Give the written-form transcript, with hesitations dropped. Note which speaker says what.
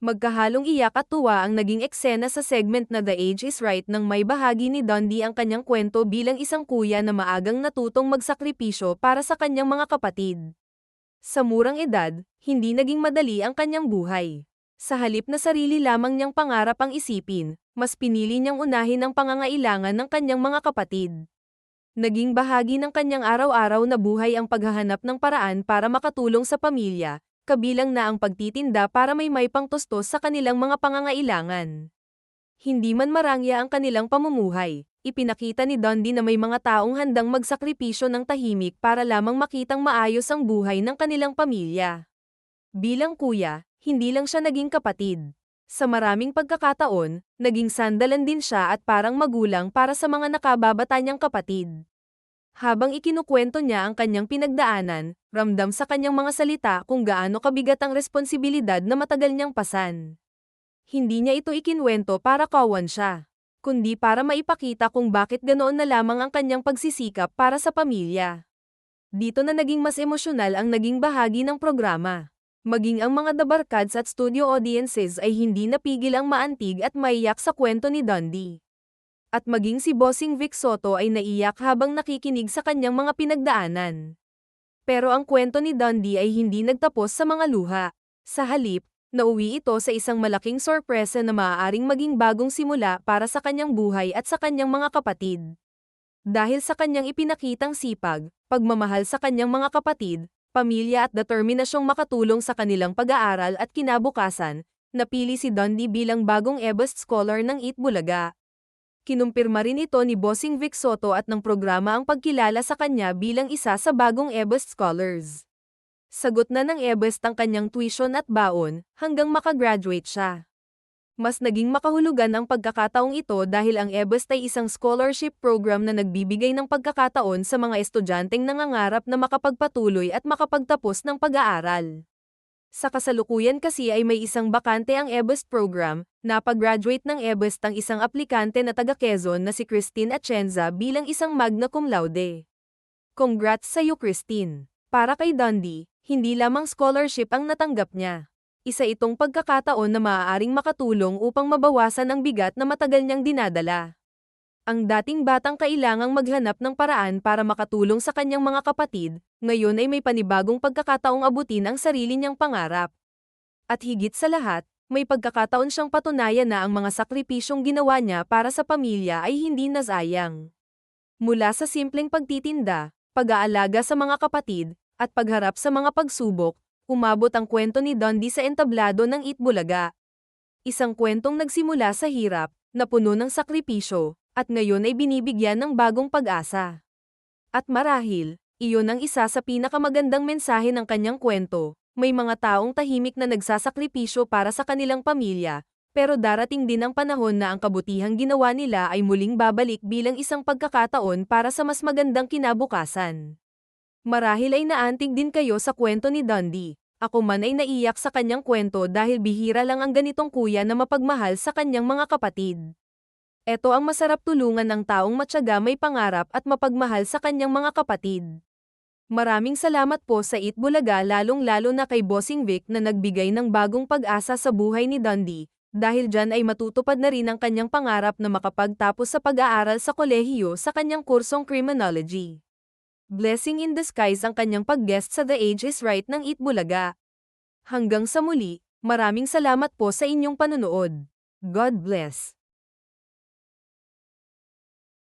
Speaker 1: Magkahalong iyak at tuwa ang naging eksena sa segment na The Age is Right nang may bahagi ni Dundee ang kanyang kwento bilang isang kuya na maagang natutong magsakripisyo para sa kanyang mga kapatid. Sa murang edad, hindi naging madali ang kanyang buhay. Sa halip na sarili lamang niyang pangarap ang isipin, mas pinili niyang unahin ang pangangailangan ng kanyang mga kapatid. Naging bahagi ng kanyang araw-araw na buhay ang paghahanap ng paraan para makatulong sa pamilya, kabilang na ang pagtitinda para may pangtustos sa kanilang mga pangangailangan. Hindi man marangya ang kanilang pamumuhay, ipinakita ni Dundee na may mga taong handang magsakripisyo ng tahimik para lamang makitang maayos ang buhay ng kanilang pamilya. Bilang kuya, hindi lang siya naging kapatid. Sa maraming pagkakataon, naging sandalan din siya at parang magulang para sa mga nakababata niyang kapatid. Habang ikinukwento niya ang kanyang pinagdaanan, ramdam sa kanyang mga salita kung gaano kabigat ang responsibilidad na matagal niyang pasan. Hindi niya ito ikinwento para kawan siya, kundi para maipakita kung bakit ganoon na lamang ang kanyang pagsisikap para sa pamilya. Dito na naging mas emosyonal ang naging bahagi ng programa. Maging ang mga dabarkads at studio audiences ay hindi napigil ang maantig at maiyak sa kwento ni Dundee. At maging si Bossing Vic Soto ay naiyak habang nakikinig sa kanyang mga pinagdaanan. Pero ang kwento ni Dundee ay hindi nagtapos sa mga luha. Sa halip, nauwi ito sa isang malaking sorpresa na maaaring maging bagong simula para sa kanyang buhay at sa kanyang mga kapatid. Dahil sa kanyang ipinakitang sipag, pagmamahal sa kanyang mga kapatid, pamilya at determinasyong makatulong sa kanilang pag-aaral at kinabukasan, napili si Dundee bilang bagong EBUST Scholar ng Itbulaga. Kinumpirma rin ito ni Bossing Vic Soto at ng programa ang pagkilala sa kanya bilang isa sa bagong EBUST Scholars. Sagot na ng EBUST ang kanyang tuition at baon, hanggang makagraduate siya. Mas naging makahulugan ang pagkakataong ito dahil ang EBUST ay isang scholarship program na nagbibigay ng pagkakataon sa mga estudyanteng nangangarap na makapagpatuloy at makapagtapos ng pag-aaral. Sa kasalukuyan kasi ay may isang bakante ang EBUST program, napag-graduate ng EBUST ang isang aplikante na taga Quezon na si Christine Atienza bilang isang magna cum laude. Congrats sa iyo, Christine! Para kay Dundee, hindi lamang scholarship ang natanggap niya. Isa itong pagkakataon na maaaring makatulong upang mabawasan ang bigat na matagal niyang dinadala. Ang dating batang kailangang maghanap ng paraan para makatulong sa kanyang mga kapatid, ngayon ay may panibagong pagkakataong abutin ang sarili niyang pangarap. At higit sa lahat, may pagkakataon siyang patunayan na ang mga sakripisyong ginawa niya para sa pamilya ay hindi nasayang. Mula sa simpleng pagtitinda, pag-aalaga sa mga kapatid, at pagharap sa mga pagsubok, umabot ang kwento ni Dundee sa entablado ng Itbulaga. Isang kwentong nagsimula sa hirap, na puno ng sakripisyo, at ngayon ay binibigyan ng bagong pag-asa. At marahil, iyon ang isa sa pinakamagandang mensahe ng kanyang kwento, may mga taong tahimik na nagsasakripisyo para sa kanilang pamilya, pero darating din ang panahon na ang kabutihang ginawa nila ay muling babalik bilang isang pagkakataon para sa mas magandang kinabukasan. Marahil ay naantig din kayo sa kwento ni Dundee. Ako man ay naiyak sa kanyang kwento dahil bihira lang ang ganitong kuya na mapagmahal sa kanyang mga kapatid. Ito ang masarap tulungan ng taong matyaga, may pangarap at mapagmahal sa kanyang mga kapatid. Maraming salamat po sa Itbulaga, lalong-lalo na kay Bossing Vic na nagbigay ng bagong pag-asa sa buhay ni Dundee, dahil dyan ay matutupad na rin ang kanyang pangarap na makapagtapos sa pag-aaral sa kolehiyo sa kanyang kursong criminology. Blessing in disguise ang kanyang pag-guest sa The Age is Right ng Itbulaga. Hanggang sa muli, maraming salamat po sa inyong panunood. God bless.